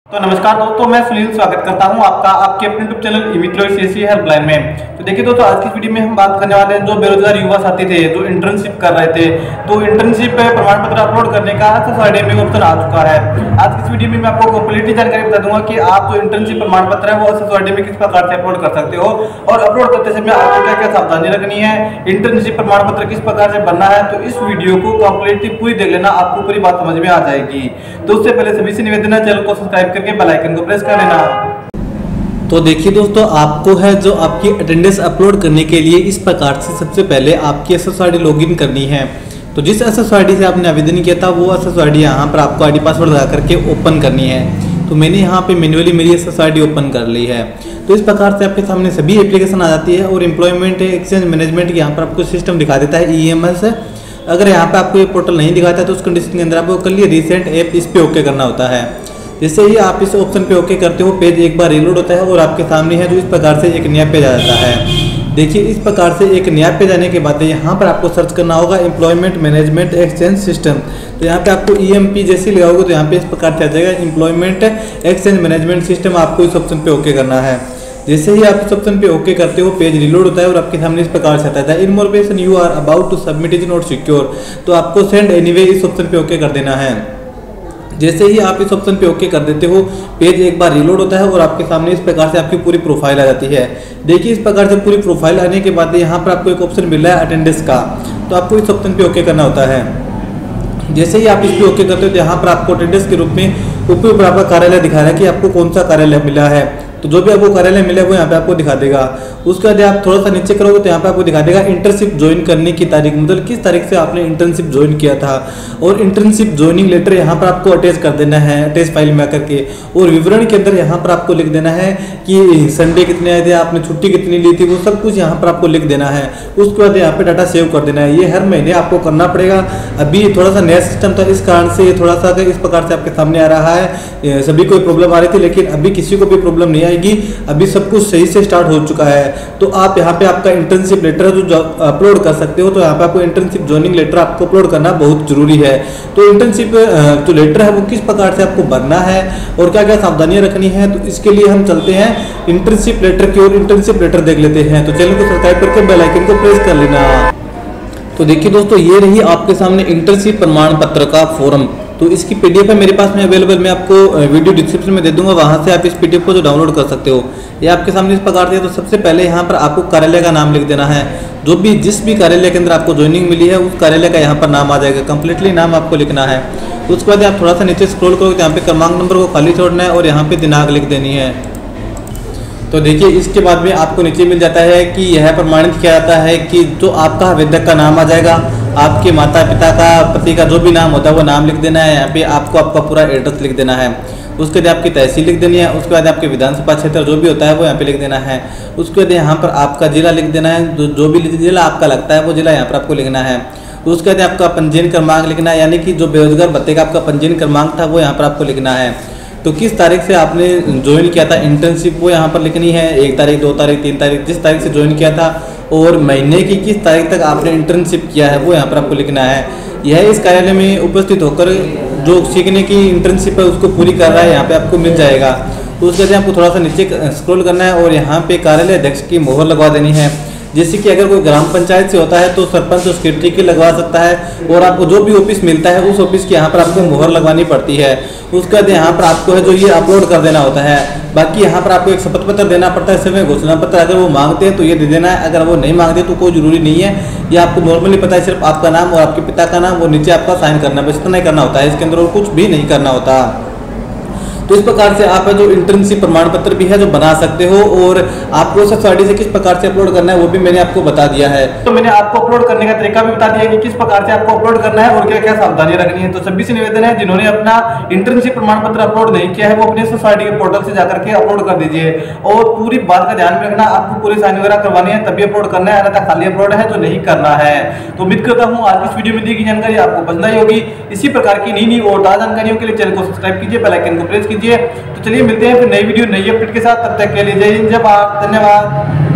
तो नमस्कार दोस्तों, मैं सुनील स्वागत करता हूं आपका आपके अपने यूट्यूब चैनल इमित्रो हेल्पलाइन में। तो देखिए दोस्तों, आज की वीडियो में हम बात करने वाले हैं जो बेरोजगार युवा साथी थे जो इंटर्नशिप कर रहे थे, तो इंटर्नशिप प्रमाण पत्र अपलोड करने का SSID में ऑप्शन आ चुका है। आज की इस वीडियो में मैं आपको कंप्लीटली जानकारी बता दूंगा कि आप जो इंटर्नशिप प्रमाण पत्र है वो SSID में किस प्रकार से अपलोड कर सकते हो और अपलोड करते समय आपको क्या क्या सावधानी रखनी है, इंटर्नशिप प्रमाण पत्र किस प्रकार से बनना है। तो इस वीडियो को कंप्लीटली पूरी देख लेना, आपको पूरी बात समझ में आ जाएगी। तो उससे पहले सभी से निवेदन है, चैनल को सब्सक्राइब करके बेल आइकन को प्रेस कर लेना। तो देखिए दोस्तों, आपको है जो आपकी अटेंडेंस अपलोड करने के लिए इस प्रकार से सबसे पहले आपकी SSID लॉगिन करनी है। तो जिस SSID से आपने आवेदन किया था वो SSID यहाँ पर आपको ID पासवर्ड लगा करके ओपन करनी है। तो मैंने यहाँ पे मैन्युअली मेरी SSID ओपन कर ली है। तो इस प्रकार से आपके सामने सभी एप्लीकेशन आ जाती है और एम्प्लॉयमेंट एक्सचेंज मैनेजमेंट यहाँ पर आपको सिस्टम दिखा देता है EMS। अगर यहाँ पे आपको ये पोर्टल नहीं दिखाता है तो उस कंडीशन के अंदर आपको कल रिसेंट ऐप इस पे ओके करना होता है। जैसे ही आप इस ऑप्शन पे ओके करते हो, पेज एक बार रीलोड होता है और आपके सामने है जो इस प्रकार से एक नया पेज आ जाता है। देखिए, इस प्रकार से एक नया पेज आने के बाद यहाँ पर आपको सर्च करना होगा एम्प्लॉयमेंट मैनेजमेंट एक्सचेंज सिस्टम। तो यहाँ पे आपको EMP जैसे लगाओगे तो यहाँ पे इस प्रकार से आ जाएगा एम्प्लॉयमेंट एक्सचेंज मैनेजमेंट सिस्टम। आपको इस ऑप्शन पे ओके करना है। जैसे ही आप इस ऑप्शन पे ओके करते हो, पेज रीलोड होता है और आपके सामने इस प्रकार से आता है information you are about to submit is not secure. तो आपको सेंड एनीवे इस ऑप्शन पे ओके कर देना है। जैसे ही आप इस ऑप्शन पे ओके कर देते हो, पेज एक बार रीलोड होता है और आपके सामने इस प्रकार से आपकी पूरी प्रोफाइल आ जाती है। देखिए, इस प्रकार से पूरी प्रोफाइल आने के बाद यहाँ पर आपको एक ऑप्शन मिल रहा है अटेंडेंस का। तो आपको इस ऑप्शन पे ओके करना होता है। जैसे ही आप इस पे ओके करते हो तो यहाँ पर आपको अटेंडेंस के रूप में ऊपर आपका कार्यालय दिखा रहा है कि आपको कौन सा कार्यालय मिला है। तो जो भी आपको कार्यालय मिला है वो यहाँ पे आपको दिखा देगा। उसके बाद आप थोड़ा सा नीचे करोगे तो यहाँ पे आपको दिखा देगा इंटर्नशिप ज्वाइन करने की तारीख, मतलब किस तारीख से आपने इंटर्नशिप ज्वाइन किया था। और इंटर्नशिप ज्वाइनिंग लेटर यहाँ पर आपको अटैच कर देना है, अटैच फाइल में आकर के। और विवरण के अंदर यहाँ पर आपको लिख देना है कि संडे कितने आए थे, आपने छुट्टी कितनी ली थी, वो सब कुछ यहाँ पर आपको लिख देना है। उसके बाद यहाँ पे डाटा सेव कर देना है। ये हर महीने आपको करना पड़ेगा। अभी थोड़ा सा नया सिस्टम था, इस कारण से ये थोड़ा सा इस प्रकार से आपके सामने आ रहा है। सभी को प्रॉब्लम आ रही थी, लेकिन अभी किसी को भी प्रॉब्लम नहीं आएगी। अभी सब कुछ सही से स्टार्ट हो चुका है। तो आप यहाँ पे आपका इंटर्नशिप लेटर जो अपलोड कर सकते हो। तो यहाँ पे आपको इंटर्नशिप ज्वाइनिंग लेटर आपको अपलोड करना बहुत जरूरी है। तो इंटर्नशिप जो लेटर है वो किस प्रकार से आपको भरना है और क्या क्या सावधानियां रखनी है, तो इसके लिए हम चलते हैं इंटर्नशिप लेटर की ओर। इंटर्नशिप लेटर देख लेते हैं। तो चैनल को सब्सक्राइब करके बेल आइकन को प्रेस कर लेना। तो देखिए दोस्तों, ये रही आपके सामने इंटर्नशिप प्रमाण पत्र का फॉर्म। तो इसकी PDF है मेरे पास में अवेलेबल, मैं आपको वीडियो डिस्क्रिप्शन में दे दूंगा, वहां से आप इस PDF को जो डाउनलोड कर सकते हो। ये आपके सामने इस प्रकार से। तो सबसे पहले यहाँ पर आपको कार्यालय का नाम लिख देना है। जिस भी कार्यालय के अंदर आपको ज्वाइनिंग मिली है उस कार्यालय का यहाँ पर नाम आ जाएगा। कंप्लीटली नाम आपको लिखना है। उसके बाद आप थोड़ा सा नीचे स्क्रॉल करोगे तो यहाँ पे क्रमांक नंबर को खाली छोड़ना है और यहाँ पे दिनांक लिख देनी है। तो देखिए, इसके बाद में आपको नीचे मिल जाता है कि यह प्रमाणित किया जाता है कि जो आपका आवेदक का नाम आ जाएगा, आपके माता पिता का, पति का जो भी नाम होता है वो नाम लिख देना है। यहाँ पे आपको आपका पूरा एड्रेस लिख देना है। उसके बाद आपकी तहसील लिख देनी है। उसके बाद आपके विधानसभा क्षेत्र जो भी होता है वो यहाँ पे लिख देना है। उसके बाद यहाँ पर आपका जिला लिख देना है। जो भी जिला आपका लगता है वो जिला यहाँ पर आपको लिखना है। उसके बाद आपका पंजीयन क्रमांक लिखना है, यानी कि जो बेरोजगार भत्ते का आपका पंजीयन क्रमांक था वो यहाँ पर आपको लिखना है। तो किस तारीख से आपने ज्वाइन किया था इंटर्नशिप वो यहाँ पर लिखनी है। 1 तारीख, 2 तारीख, 3 तारीख, जिस तारीख से ज्वाइन किया था। और महीने की किस तारीख तक आपने इंटर्नशिप किया है वो यहाँ पर आपको लिखना है। यह इस कार्यालय में उपस्थित होकर जो सीखने की इंटर्नशिप है उसको पूरी कर रहा है, यहाँ पे आपको मिल जाएगा। तो उसके बाद आपको थोड़ा सा नीचे स्क्रॉल करना है और यहाँ पे कार्यालय अध्यक्ष की मोहर लगवा देनी है। जैसे कि अगर कोई ग्राम पंचायत से होता है तो सरपंच और सेक्रेटरी की लगवा सकता है। और आपको जो भी ऑफिस मिलता है उस ऑफिस की यहाँ पर आपको मोहर लगवानी पड़ती है। उसके बाद यहाँ पर आपको है जो ये अपलोड कर देना होता है। बाकी यहाँ पर आपको एक शपथ पत्र देना पड़ता है, समय घोषणा पत्र अगर वो मांगते हैं तो ये दे देना है। अगर वो नहीं मांगते तो कोई जरूरी नहीं है। ये आपको नॉर्मली पता है, सिर्फ आपका नाम और आपके पिता का नाम और नीचे आपका साइन करना, बस इतना ही करना होता है। इसके अंदर और कुछ भी नहीं करना होता। तो इस प्रकार से आप जो इंटर्नशिप प्रमाण पत्र भी है जो बना सकते हो। और आपको SSID से किस प्रकार से अपलोड करना है वो भी मैंने आपको बता दिया है। तो मैंने आपको अपलोड करने का तरीका भी बता दिया कि किस प्रकार से आपको अपलोड करना है और क्या क्या सावधानियां रखनी है। तो सभी से निवेदन है, जिन्होंने अपना इंटर्नशिप प्रमाण पत्र अपलोड नहीं किया है वो अपने SSID के पोर्टल से जाकर के अपलोड कर दीजिए। और पूरी बात का ध्यान रखना, आपको पूरी साइन वगैरह करवानी है तभी अपलोड करना है, अन्यथा खाली अपलोड है तो नहीं करना है। तो उम्मीद करता हूँ आज की इस वीडियो में दी गई जानकारी आपको पसंद आई होगी। इसी प्रकार की नई और ताजा जानकारियों के लिए चैनल को सब्सक्राइब कीजिए, बेल आइकन को प्रेस कीजिए। तो चलिए मिलते हैं फिर नई वीडियो नई अपडेट के साथ। तब तक के लिए जय हिंद, जय भारत, धन्यवाद।